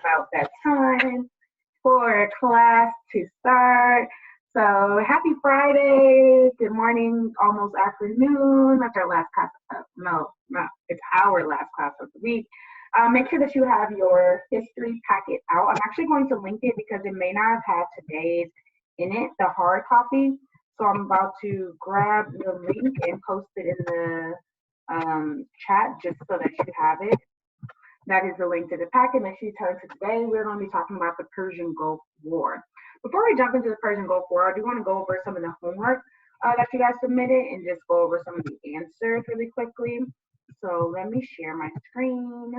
about that time for class to start. So happy Friday, good morning, almost afternoon. That's our last class. No, it's our last class of the week. Make sure that you have your history packet out. I'm actually going to link it because it may not have had today's in it, the hard copy. So I'm about to grab the link and post it in the chat just so that you have it. That is the link to the packet. Make sure you turn to today. We're going to be talking about the Persian Gulf War. Before we jump into the Persian Gulf War, I do want to go over some of the homework that you guys submitted and just go over some of the answers really quickly. So let me share my screen.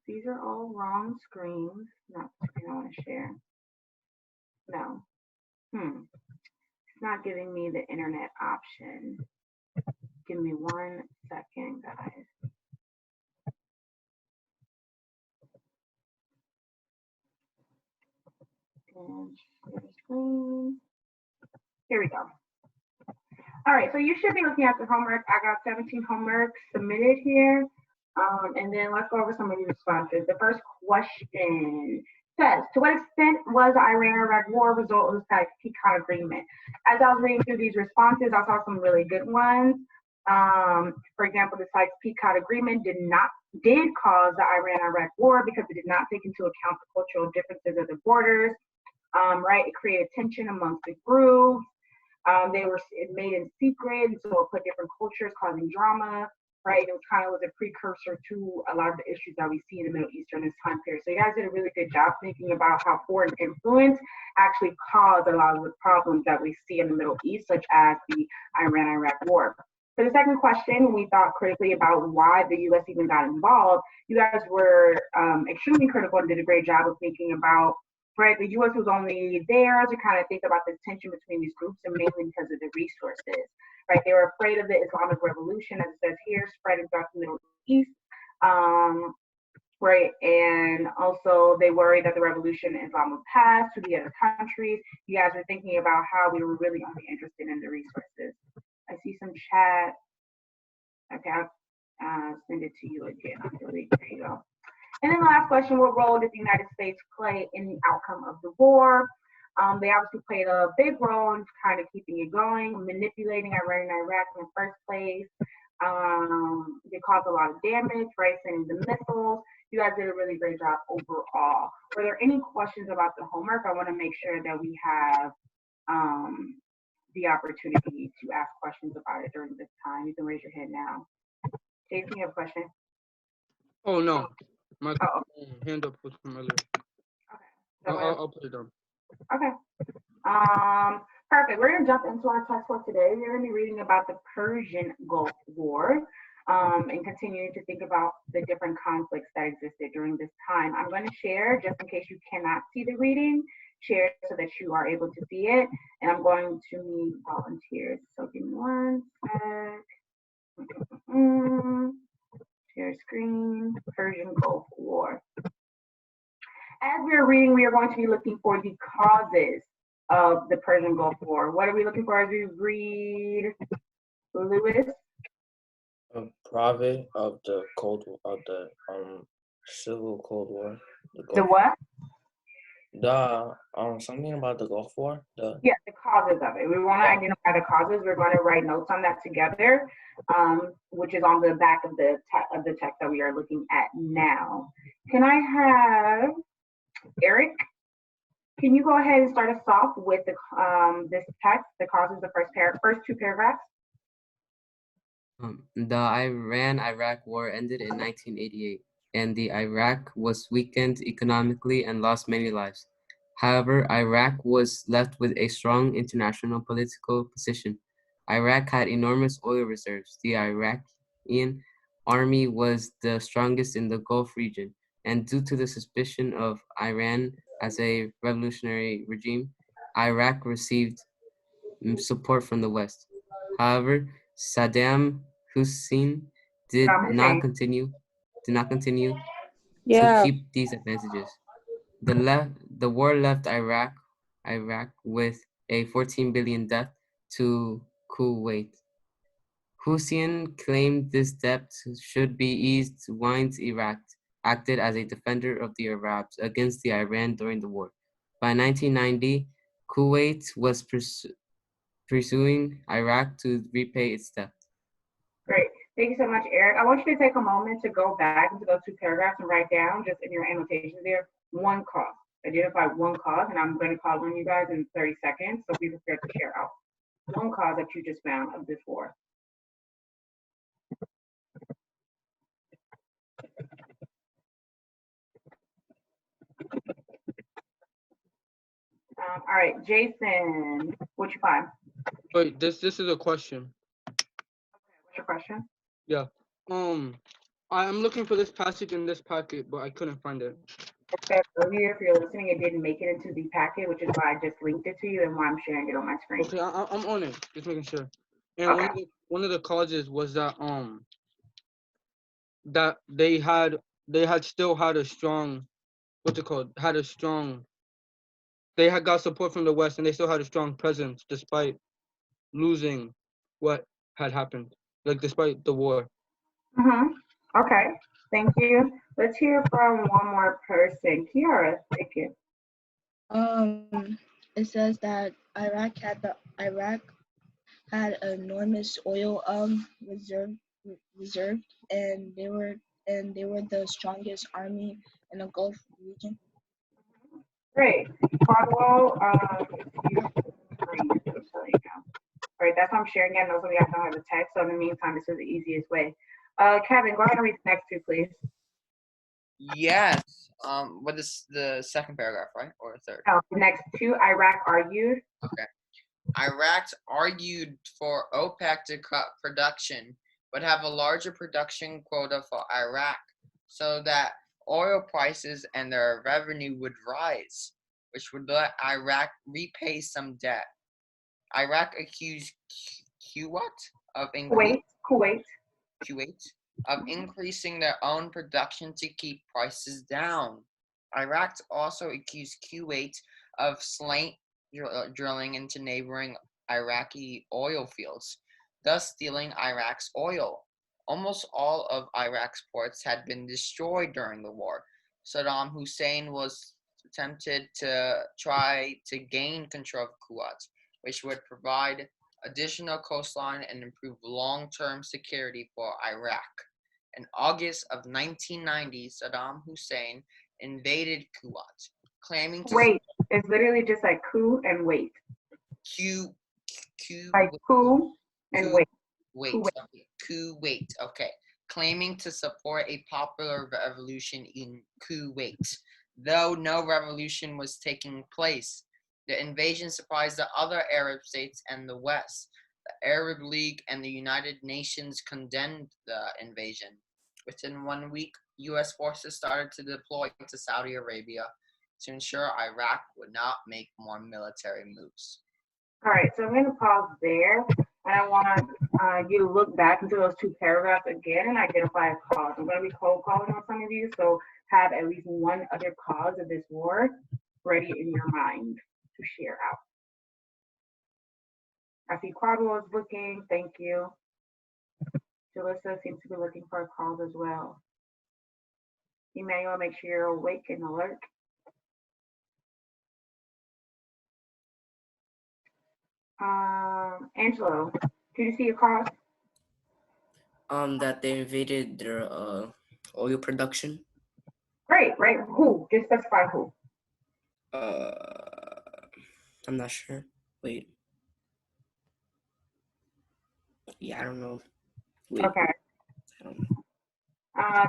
These are all wrong screens. Not the screen I want to share. No. It's not giving me the internet option. Give me 1 second, guys. And share screen. Here we go. All right, so you should be looking at the homework. I got 17 homeworks submitted here. And then let's go over some of the responses. The first question says, to what extent was the Iran-Iraq war a result of the Sykes-Picot Agreement? As I was reading through these responses, I saw some really good ones. For example, the Sykes-Picot Agreement did cause the Iran-Iraq war because it did not take into account the cultural differences of the borders. Right, it created tension amongst the groups. They were made in secret, so it put different cultures, causing drama. Right, it was kind of a precursor to a lot of the issues that we see in the Middle East during this time period. So you guys did a really good job thinking about how foreign influence actually caused a lot of the problems that we see in the Middle East, such as the Iran-Iraq war. For the second question, we thought critically about why the U.S. even got involved. You guys were extremely critical and did a great job of thinking about, right, the U.S. was only there to kind of think about this tension between these groups and mainly because of the resources. Right, they were afraid of the Islamic Revolution, as it says here, spreading throughout the Middle East. Right, and also they worried that the revolution in Islam would pass to the other countries. You guys were thinking about how we were really only interested in the resources. I see some chat. Okay, I'll send it to you again. There you go. And then the last question, what role did the United States play in the outcome of the war? They obviously played a big role in kind of keeping it going, manipulating Iran and Iraq in the first place. They caused a lot of damage, right, sending the missiles. You guys did a really great job overall. Were there any questions about the homework? I want to make sure that we have the opportunity to ask questions about it during this time. You can raise your hand now. Jason, you have a question? Oh, no. My hand up was from earlier. Okay. I'll put it down. Okay. Perfect. We're going to jump into our text for today. We're going to be reading about the Persian Gulf War and continuing to think about the different conflicts that existed during this time. I'm going to share, just in case you cannot see the reading, share so that you are able to see it. And I'm going to need volunteers. So give me 1 sec. Share screen, Persian Gulf War. As we're reading, we are going to be looking for the causes of the Persian Gulf War. What are we looking for as we read, Lewis? Profit of the civil Cold War. The what? Something about the Gulf War. The causes of it. We want to identify the causes. We're going to write notes on that together, which is on the back of the text that we are looking at now. Can I have Eric? Can you go ahead and start us off with the this text, the causes, the first 2 paragraphs? The Iran-Iraq War ended in 1988, and the Iraq was weakened economically and lost many lives. However, Iraq was left with a strong international political position. Iraq had enormous oil reserves. The Iraqi army was the strongest in the Gulf region, and due to the suspicion of Iran as a revolutionary regime, Iraq received support from the West. However, Saddam Hussein did not continue to keep these advantages. The war left Iraq with a 14 billion debt to Kuwait, Hussein claimed this debt should be eased once Iraq acted as a defender of the Arabs against the Iran during the war. By 1990, Kuwait was pursuing Iraq to repay its debt. Great. Thank you so much, Eric. I want you to take a moment to go back into those two paragraphs and write down, just in your annotations there, one cause. Identify one cause, and I'm going to call on you guys in 30 seconds, so be prepared to share out one cause that you just found of this war. All right, Jason, what you find? Wait, this is a question. What's your question? Yeah. I'm looking for this passage in this packet, but I couldn't find it. I said earlier, if you're listening, it didn't make it into the packet, which is why I just linked it to you and why I'm sharing it on my screen. Okay, I'm on it. Just making sure. And Okay. one of the causes was that that they had still had a strong, what's it called? Had a strong. They had got support from the West, and they still had a strong presence despite losing what had happened, like despite the war. Okay, thank you. Let's hear from one more person. Kiara, thank you. It says that Iraq had enormous oil reserve, and they were the strongest army in the Gulf region. Great. Caldwell, all right, that's why I'm sharing it. Those of you guys don't have the text, so in the meantime, this is the easiest way. Kevin, go ahead and read the next two, please. Yes. What is the second paragraph, right? Or the third? Oh, the next two, Iraq argued. Okay. Iraq argued for OPEC to cut production, but have a larger production quota for Iraq so that oil prices and their revenue would rise, which would let Iraq repay some debt. Iraq accused Kuwait of increasing their own production to keep prices down. Iraq also accused Kuwait of slant drilling into neighboring Iraqi oil fields, thus stealing Iraq's oil. Almost all of Iraq's ports had been destroyed during the war. Saddam Hussein was tempted to try to gain control of Kuwait, which would provide additional coastline and improve long-term security for Iraq. In August of 1990, Saddam Hussein invaded Kuwait, claiming to wait. It's literally just like coup and wait. Like coup and wait. Kuwait. Okay. Claiming to support a popular revolution in Kuwait. Though no revolution was taking place, the invasion surprised the other Arab states and the West. The Arab League and the United Nations condemned the invasion. Within 1 week, U.S. forces started to deploy to Saudi Arabia to ensure Iraq would not make more military moves. All right, so I'm going to pause there, and I want you to look back into those two paragraphs again and identify a cause. I'm going to be cold calling on some of you, so have at least one other cause of this war ready in your mind to share out. I see Quadro is looking. Thank you. Jalissa seems to be looking for a cause as well. Emmanuel, make sure you're awake and alert. Angelo, do you see a cause? That they invaded their oil production. Great, right? Who? Just specify who. I'm not sure. Wait. Yeah, I don't know. Wait. Okay. I don't know.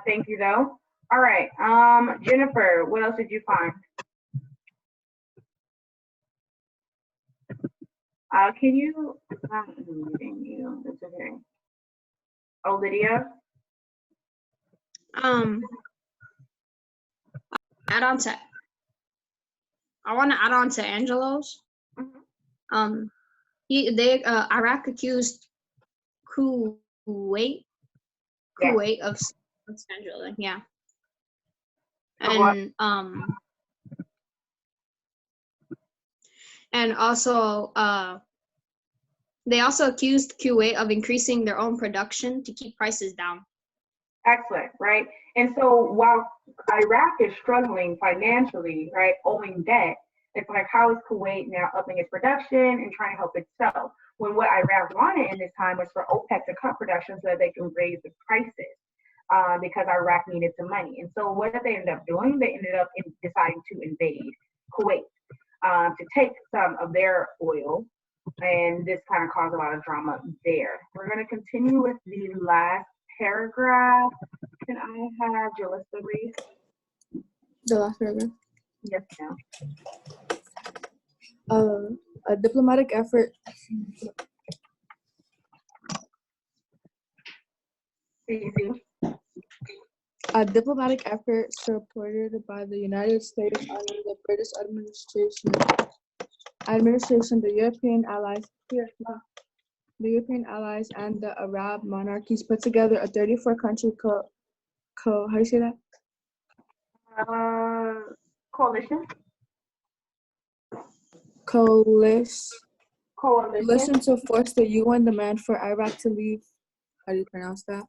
Thank you though. All right. Jennifer, what else did you find? Can you? I'm muting you. It's okay. Oh, Lydia. Add on to. I want to add on to Angelo's. Mm-hmm. Iraq accused Kuwait of sand drilling. Yeah. And also They also accused Kuwait of increasing their own production to keep prices down. Excellent, right? And so while Iraq is struggling financially, right, owing debt, it's like, how is Kuwait now upping its production and trying to help itself? When what Iraq wanted in this time was for OPEC to cut production so that they can raise the prices because Iraq needed some money. And so what did they end up doing? They ended up deciding to invade Kuwait to take some of their oil. And this kind of caused a lot of drama there. We're going to continue with the last paragraph. Can I have Jalissa read? The last paragraph. Yes, ma'am. A diplomatic effort. Easy. A diplomatic effort supported by the United States under the British administration, the European allies, and the Arab monarchies put together a 34-country how do you say that? Coalition. Coalition to force the UN demand for Iraq to leave. How do you pronounce that?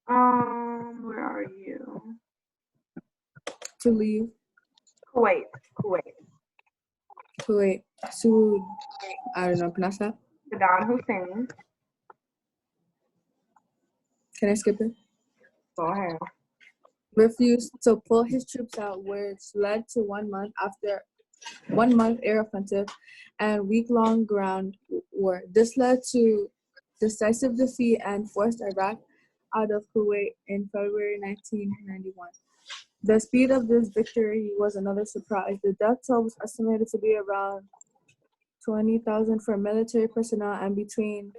Where are you? To leave Kuwait. Kuwait to, I don't know, pronounce that? Saddam Hussein. Can I skip it? Go ahead. Refused to pull his troops out, which led to 1 month air offensive and week-long ground war. This led to decisive defeat and forced Iraq out of Kuwait in February 1991. The speed of this victory was another surprise. The death toll was estimated to be around 20,000 for military personnel and between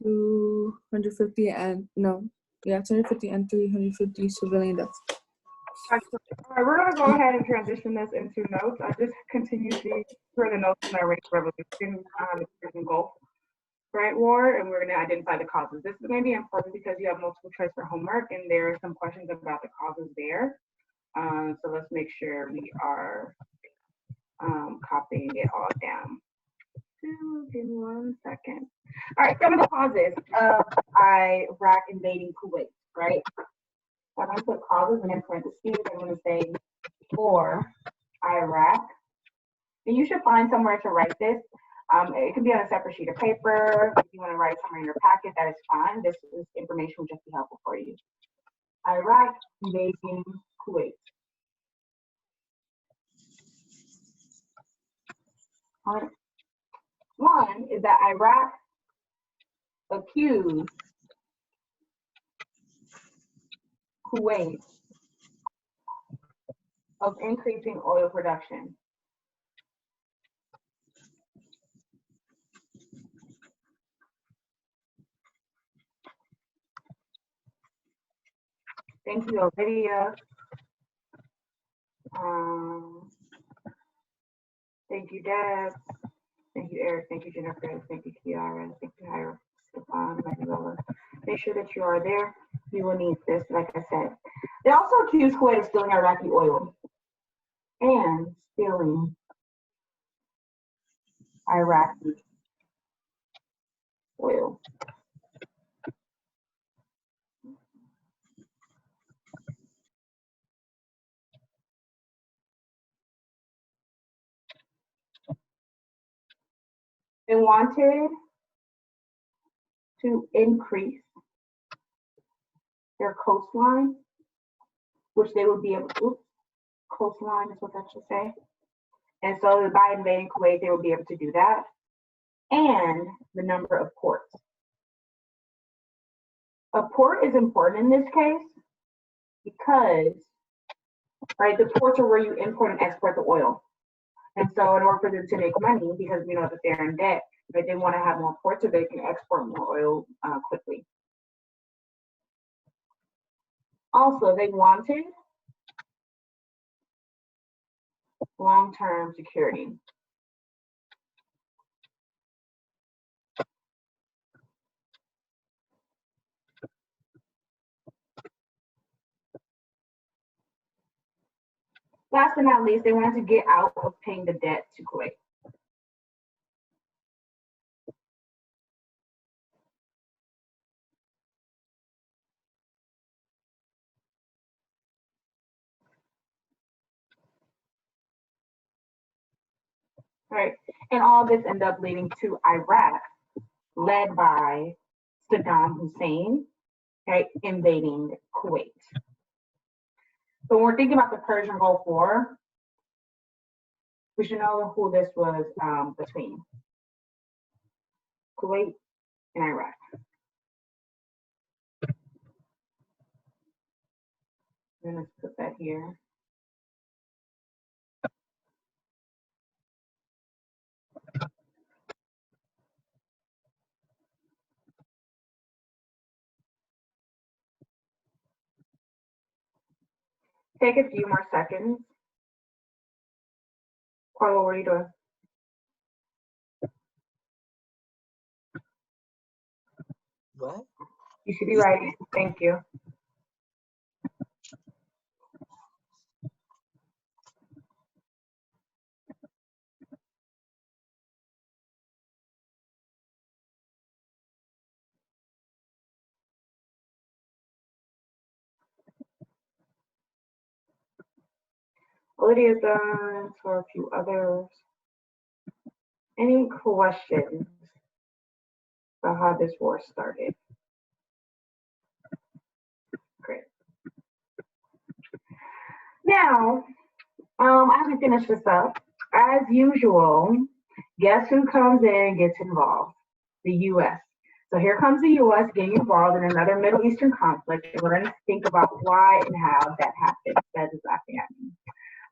250 and 350 civilian deaths. Excellent. All right, we're going to go ahead and transition this into notes. I just continue to for the notes in Iraq Revolution, the Persian Gulf War, and we're going to identify the causes. This is going to be important because you have multiple choice for homework, and there are some questions about the causes there. So let's make sure we are copying it all down. Give me 1 second. All right, some of the causes of Iraq invading Kuwait, right? So I'm going to put causes and in parentheses. I'm going to say for Iraq. And you should find somewhere to write this. It can be on a separate sheet of paper. If you want to write somewhere in your packet, that is fine. This information will just be helpful for you. Iraq invading Kuwait. All right. One is that Iraq accused Kuwait of increasing oil production. Thank you, Olivia. Thank you, Deb. Thank you, Eric. Thank you, Jennifer. Thank you, Kiara. Thank you, Hyra. Stefan, Manuela. Make sure that you are there. You will need this, like I said. They also accused Kuwait of stealing Iraqi oil and stealing Iraqi oil. They wanted to increase their coastline, which they would be able to, coastline is what that should say. And so by invading Kuwait, they would be able to do that. And the number of ports. A port is important in this case because, right, the ports are where you import and export the oil. And so in order for them to make money, because we know that they're in debt, right, they want to have more ports so they can export more oil quickly. Also, they wanted long-term security. Last but not least, they wanted to get out of paying the debt to Kuwait. right? And all this ended up leading to Iraq, led by Saddam Hussein, right, invading Kuwait. So when we're thinking about the Persian Gulf War, we should know who this was between Kuwait and Iraq. Let's put that here. Take a few more seconds. Carla, what are you doing? What? You should be writing. Thank you. Lydia's done for a few others. Any questions about how this war started? Great. Now, as we finish this up, as usual, guess who comes in and gets involved? The U.S. So here comes the U.S. getting involved in another Middle Eastern conflict, and we're going to think about why and how that happened. That is laughing at me.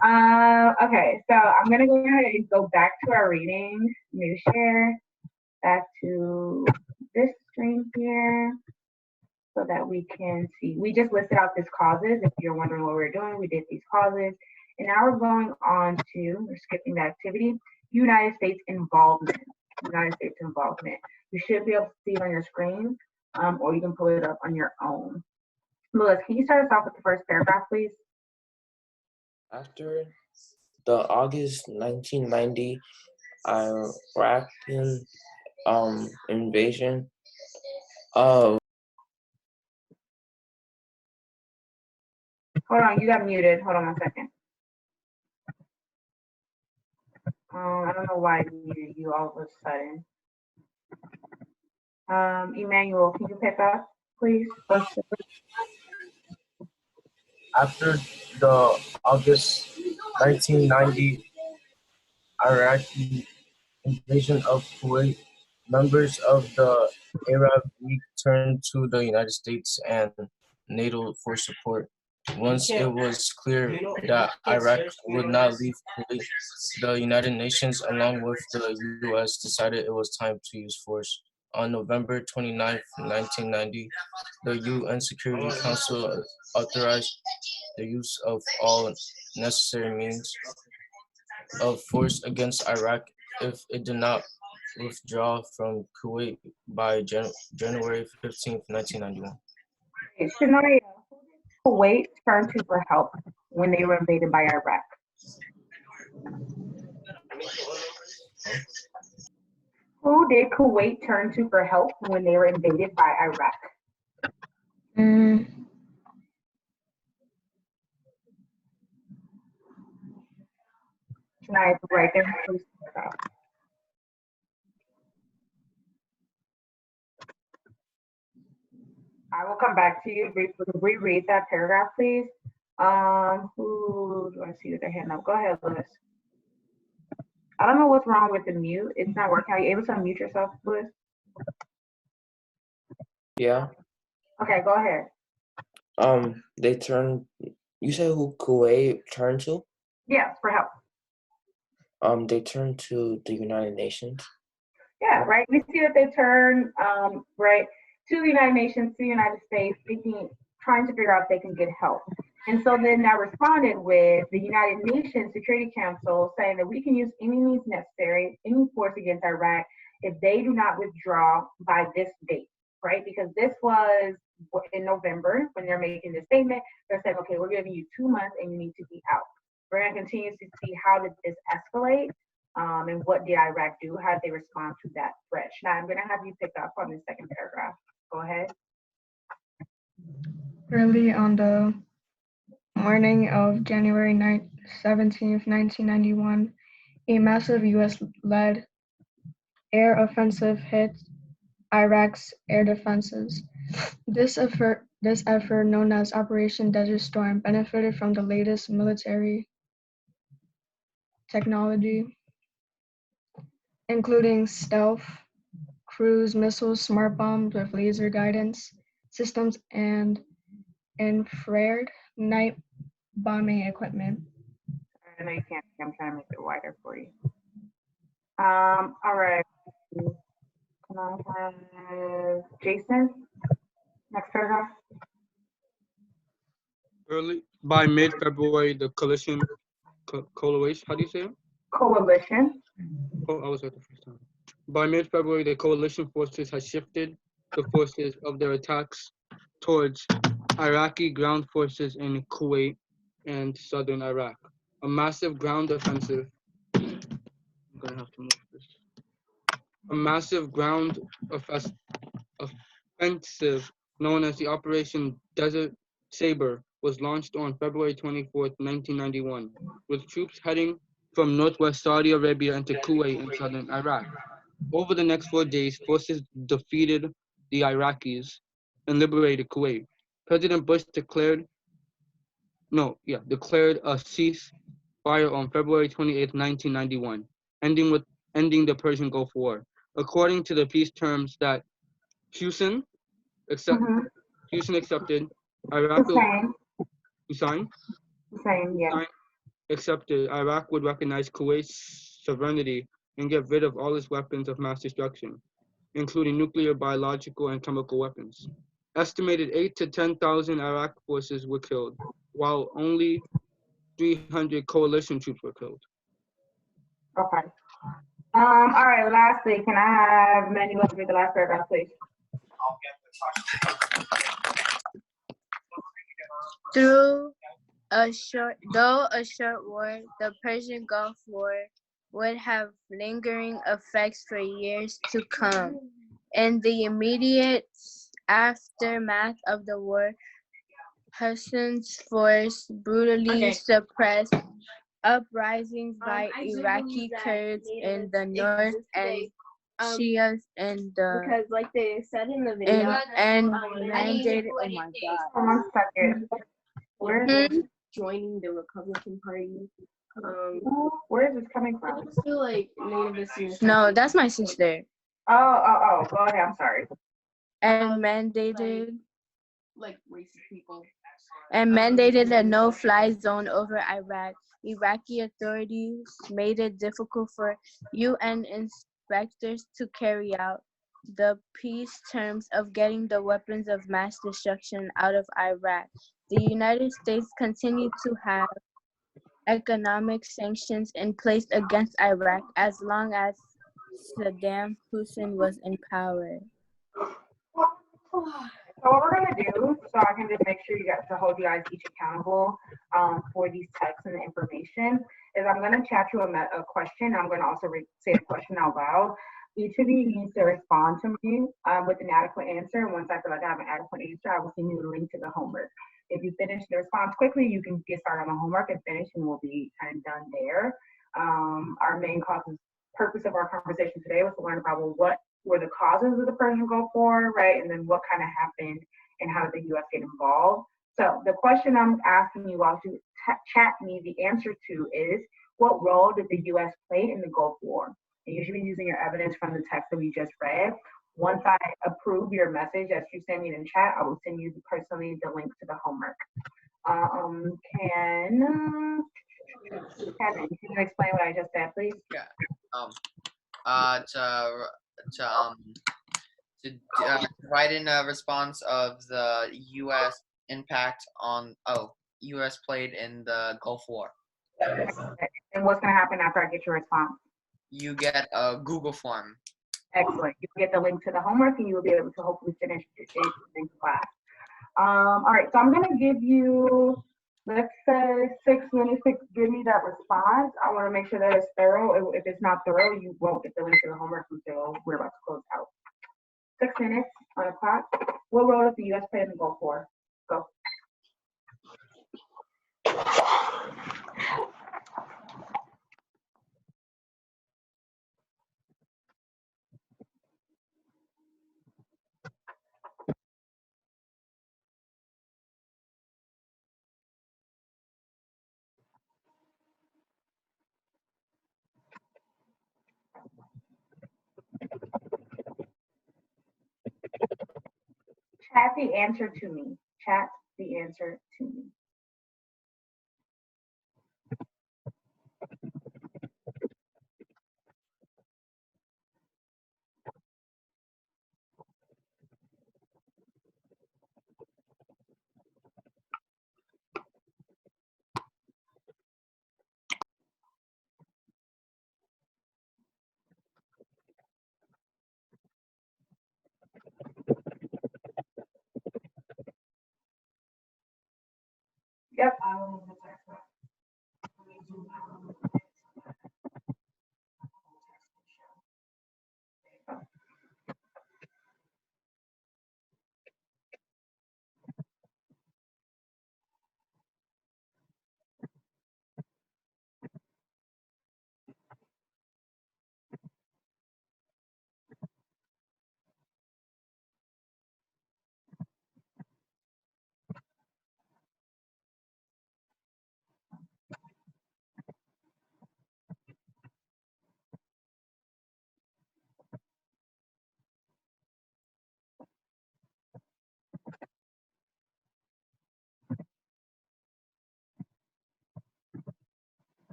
Okay, so I'm going to go ahead and go back to our reading. New share, back to this screen here so that we can see. We just listed out these causes. If you're wondering what we're doing, we did these causes. And now we're going on to, we're skipping the activity, United States involvement. United States involvement. You should be able to see it on your screen, or you can pull it up on your own. Louis, can you start us off with the first paragraph, please? After the August 1990 Iraqi invasion of Hold on, you got muted. Hold on 1 second. I don't know why I muted you all of a sudden. Emmanuel, can you pick up, please? After the August 1990 Iraqi invasion of Kuwait, members of the Arab League turned to the United States and NATO for support. Once it was clear that Iraq would not leave Kuwait, the United Nations, along with the U.S., decided it was time to use force. On November 29, 1990, the UN Security Council authorized the use of all necessary means of force against Iraq if it did not withdraw from Kuwait by January 15, 1991. Shania, Kuwait turned to for help when they were invaded by Iraq. Who did Kuwait turn to for help when they were invaded by Iraq? Shania, right there. Please. I will come back to you. Reread that paragraph, please. Who do I see with their hand up? Go ahead, Louis. I don't know what's wrong with the mute. It's not working. Are you able to unmute yourself, Louis? Yeah. Okay, go ahead. They turned. You said who Kuwait turned to? Yes, for help. They turned to the United Nations. Yeah, right. We see that they turn right to the United Nations, to the United States, trying to figure out if they can get help. And so then that responded with the United Nations Security Council saying that we can use any means necessary, any force against Iraq if they do not withdraw by this date, right? Because this was in November when they're making this statement. They're saying, okay, we're giving you 2 months and you need to be out. We're going to continue to see how did this escalate and what did Iraq do? How did they respond to that threat? Now, I'm going to have you pick up on the second paragraph. Go ahead. Early on the morning of January 17th, 1991, a massive US-led air offensive hit Iraq's air defenses. This effort, known as Operation Desert Storm, benefited from the latest military technology, including stealth, cruise missiles, smart bombs with laser guidance systems, and infrared night bombing equipment. I know you can't see, I'm trying to make it wider for you. All right. Can I have Jason? Next paragraph. By mid-February, the coalition, how do you say it? Coalition. Oh, I was right the first time. By mid-February, the coalition forces had shifted the forces of their attacks towards Iraqi ground forces in Kuwait and southern Iraq. A massive ground offensive. I'm gonna have to move this. A massive ground offensive known as the Operation Desert Saber was launched on February 24th, 1991, with troops heading from northwest Saudi Arabia into Kuwait and southern Iraq. Over the next 4 days, forces defeated the Iraqis and liberated Kuwait. President Bush declared a ceasefire on February 28, 1991, ending the Persian Gulf War. According to the peace terms that Hussein accepted, Iraq accepted Iraq would recognize Kuwait's sovereignty and get rid of all its weapons of mass destruction, including nuclear, biological, and chemical weapons. Estimated 8,000 to 10,000 Iraq forces were killed, while only 300 coalition troops were killed. Okay. All right, lastly, can I have Manny let's read the last paragraph, please? Though a short war, the Persian Gulf War would have lingering effects for years to come. In the immediate aftermath of the war, Hussein's force brutally suppressed uprisings by Iraqi Kurds in the north and Shias in the because like they said in the video and mandated. Oh my God! 1 second. Where is joining the Republican Party? Where is this coming from? It's still like nativist. No, that's my sister. Oh. Go ahead. I'm sorry. And mandated like racist people. And mandated a no-fly zone over Iraq. Iraqi authorities made it difficult for UN inspectors to carry out the peace terms of getting the weapons of mass destruction out of Iraq. The United States continued to have economic sanctions in place against Iraq as long as Saddam Hussein was in power. So what we're gonna do, so I can just make sure you guys to hold you guys each accountable for these texts and the information, is I'm gonna chat you a question. I'm gonna also say the question out loud. Each of you needs to respond to me with an adequate answer. And once I feel like I have an adequate answer, I will send you the link to the homework. If you finish the response quickly, you can get started on the homework and finish, and we'll be kind of done there. Our main purpose of our conversation today was to learn about what were the causes of the Persian Gulf War, right? And then what kind of happened and how did the U.S. get involved? So the question I'm asking you all to chat me the answer to is, what role did the U.S. play in the Gulf War? And you should be using your evidence from the text that we just read. Once I approve your message that you send me in chat, I will send you personally the link to the homework. Kevin, can you explain what I just said, please? Yeah. To write in a response of the U.S. impact on U.S. played in the Gulf War. And what's going to happen after I get your response? You get a Google form. Excellent. You get the link to the homework, and you will be able to hopefully finish it in class. All right, so I'm going to give you, let's say, 6 minutes to give me that response. I want to make sure that it's thorough. If it's not thorough, you won't get the link to the homework until we're about to close out. 6 minutes on the clock. What role does the U.S. play in the Gulf War? Go. Chat the answer to me. Chat the answer to me. Yep.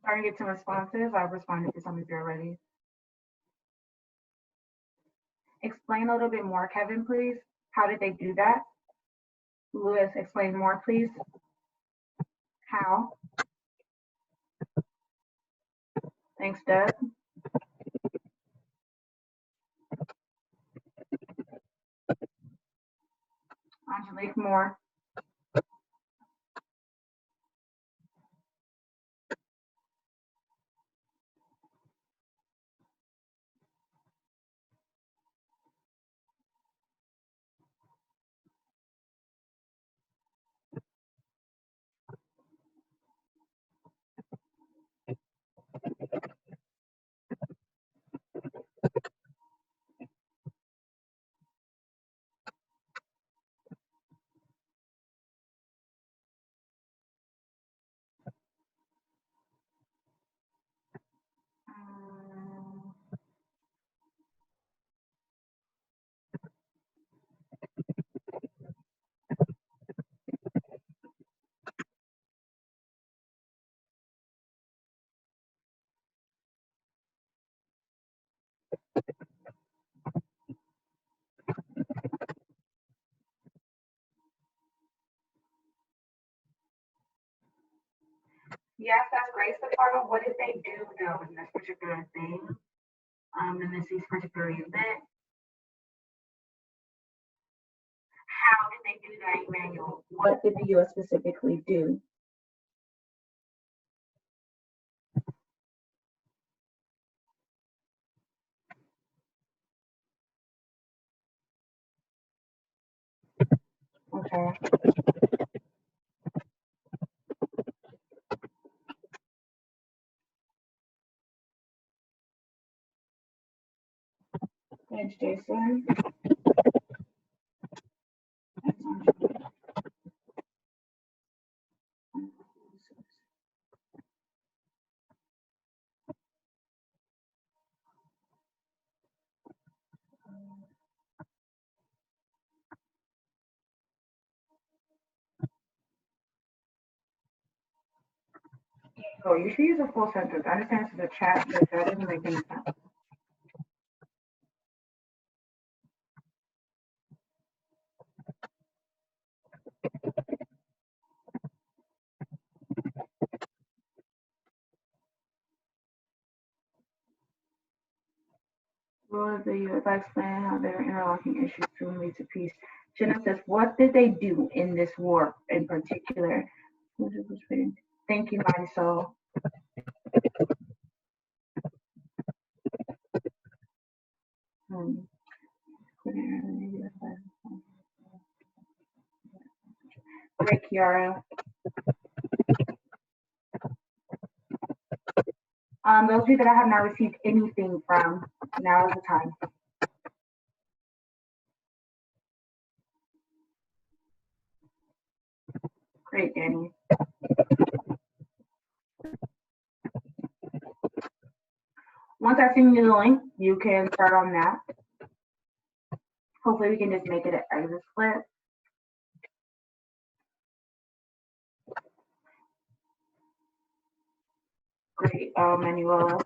Trying to get some responses. I've responded to some if you're ready. Explain a little bit more, Kevin, please. How did they do that? Lewis, explain more, please. How? Thanks, Doug. Angelique, more. Yes, that's great, Stefano. What did they do though in this particular thing? In this particular event? How did they do that, Emmanuel? What did the US specifically do? Okay. Thanks, Jason. Oh, you should use a full sentence. I understand this is a chat, but that doesn't make any sense. Will the US explain how their interlocking issues soon lead to peace? Jenna says, what did they do in this war in particular? Thank you, Marisol. Great, Kiara. Those of you that I have not received anything from, now is the time. Great, Danny. Once I send you the link, you can start on that. Hopefully we can just make it an exit split. Great, Manuela.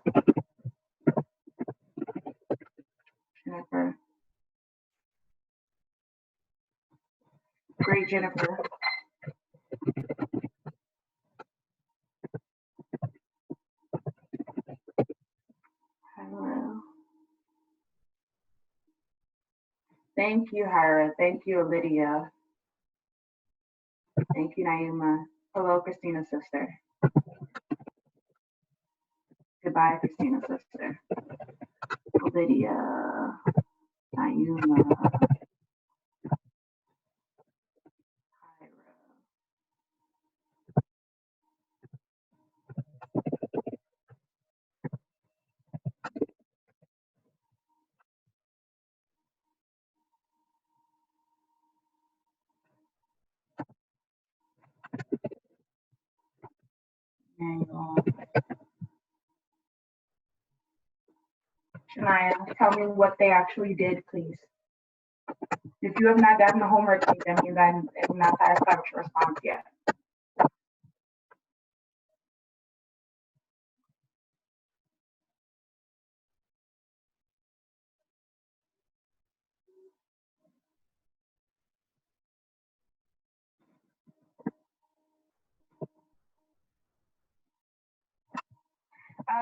Jennifer. Great, Jennifer. Hello. Thank you, Hira. Thank you, Lydia. Thank you, Naima. Hello, Christina's sister. Goodbye, Christina's sister. Lydia. Naima. Manuel. Shania, tell me what they actually did, please. If you have not gotten the homework, that means I'm not satisfied with your response yet.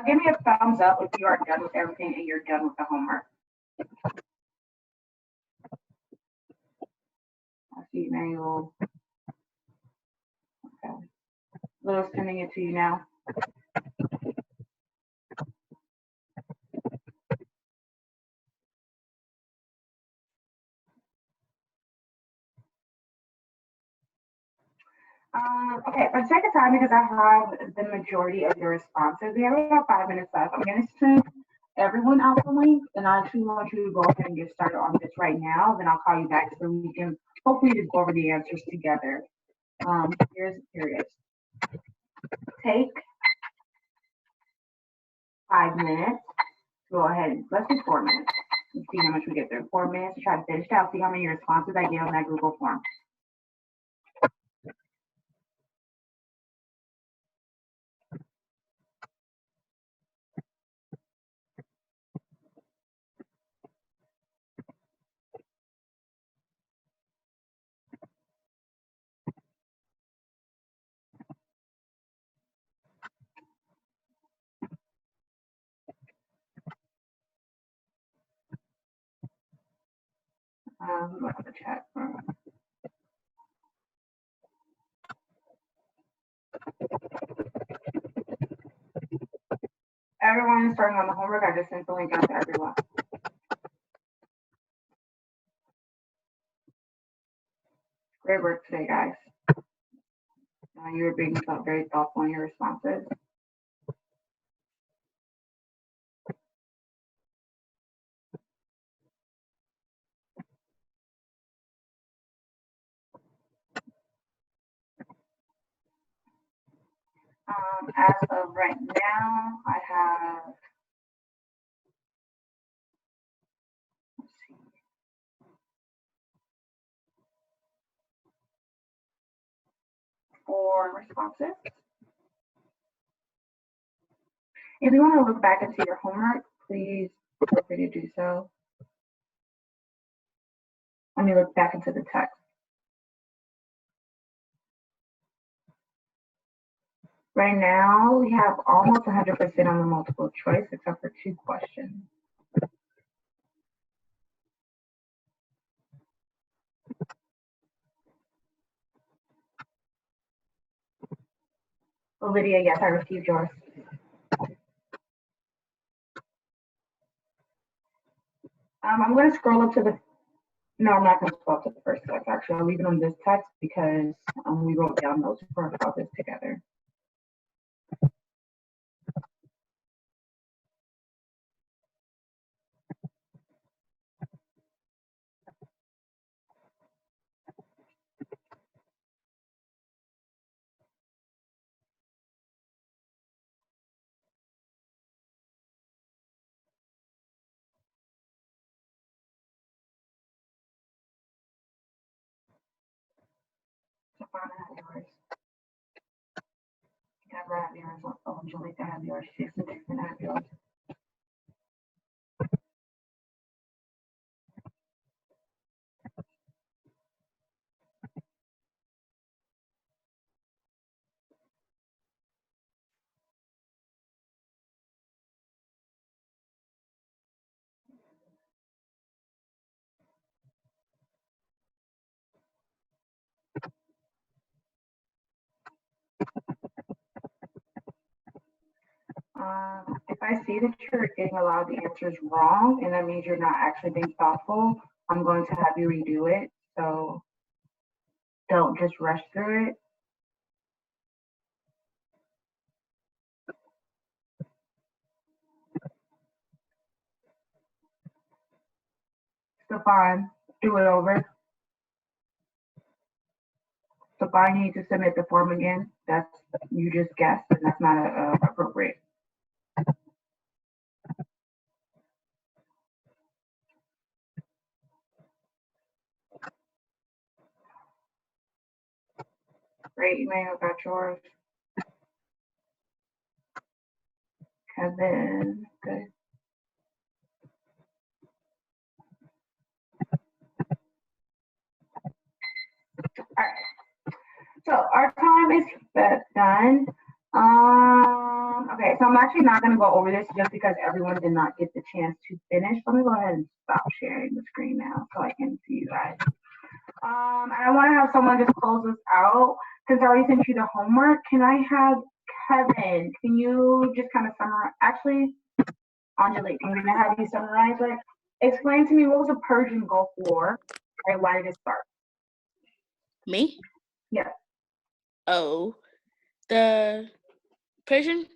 Give me a thumbs up if you are done with everything and you're done with the homework. I see Manuel. Okay. Little's sending it to you now. Okay, for the sake of time, because I have the majority of your responses, we have about 5 minutes left. I'm going to send everyone out the link, and I actually want you to go ahead and get started on this right now. Then I'll call you back so we can hopefully just go over the answers together. Here it is. Take 5 minutes. Go ahead. Let's do 4 minutes. Let's see how much we get through. 4 minutes to try to finish it out. See how many responses I get on that Google form. Look at the chat room. Everyone is starting on the homework. I just sent the link out to everyone. Great work today, guys. You were being very thoughtful in your responses. As of right now, I have, let's see, 4 responses. If you want to look back into your homework, please feel free to do so. Let me look back into the text. Right now, we have almost 100% on the multiple choice, except for 2 questions. Lydia, yes, I received yours. I'm going to scroll up to the, no, I'm not going to scroll up to the first text. Actually, I'll leave it on this text because we wrote down notes for about this together. Stefan, I have yours. Deborah, I have yours. Oh, Jalika, I have yours. Jason, I have yours. If I see that you're getting a lot of the answers wrong, and that means you're not actually being thoughtful, I'm going to have you redo it. So don't just rush through it. Stefan, do it over. Stefan, you need to submit the form again. That's, you just guessed, and that's not appropriate. Great, you may have got yours. Kevin, good. All right. So our time is done. Okay, so I'm actually not going to go over this just because everyone did not get the chance to finish. Let me go ahead and stop sharing the screen now so I can see you guys. And I want to have someone just close this out. Since I already sent you the homework, can I have Kevin? Can you just kind of summarize? Actually, Angelique, I'm going to have you summarize it. Explain to me, what was the Persian Gulf War? Right? Why did it start? Me? Yes. Oh, the Persian?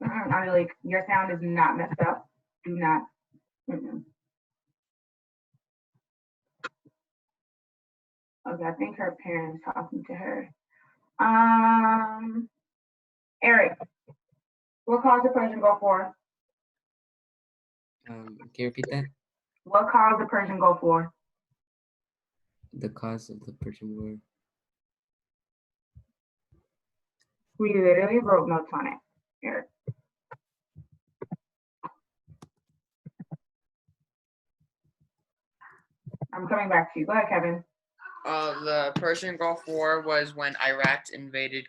Angelique, your sound is not messed up. Do not. Okay, I think her parents talking to her. Eric, what caused the Persian Gulf War? Can you repeat that? What caused the Persian Gulf War? The cause of the Persian War. We literally wrote notes on it, Eric. I'm coming back to you. Go ahead, Kevin. The Persian Gulf War was when Iraq invaded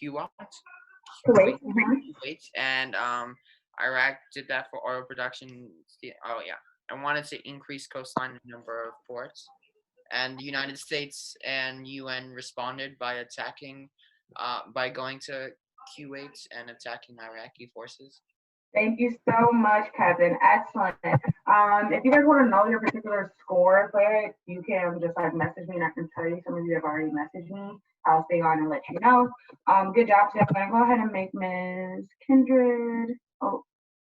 Kuwait. Kuwait, and Iraq did that for oil production. Oh yeah, I wanted to increase coastline and number of ports, and the United States and UN responded by attacking, by going to Kuwait and attacking Iraqi forces. Thank you so much, Kevin. Excellent. If you guys want to know your particular score for it, you can just like message me and I can tell you. Some of you have already messaged me. I'll stay on and let you know. Good job, Jeff. I'm gonna go ahead and make Ms. Kindred. Oh,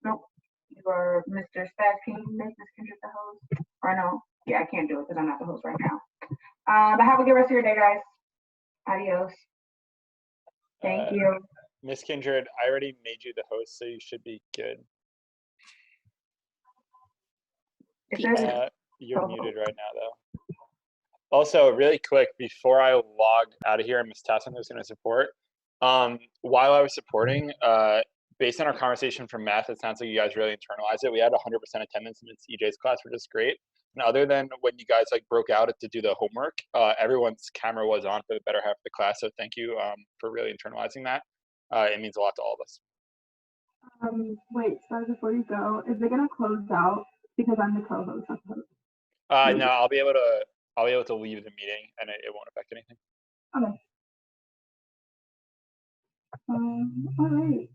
nope. You are Mr. Spaz. Can you make Ms. Kindred the host? Or no? Yeah, I can't do it because I'm not the host right now. But have a good rest of your day, guys. Adios. Thank you. Miss Kindred, I already made you the host, so you should be good. You're muted right now, though. Also, really quick, before I log out of here, Ms. Tassin was going to support. While I was supporting, based on our conversation from math, it sounds like you guys really internalized it. We had 100% attendance in EJ's class, which is great. And other than when you guys like broke out to do the homework, everyone's camera was on for the better half of the class. So thank you for really internalizing that. It means a lot to all of us. Wait, sorry, before you go, is it gonna close out because I'm the co-host? Not the host? No, I'll be able to leave the meeting and it won't affect anything. Okay. All right.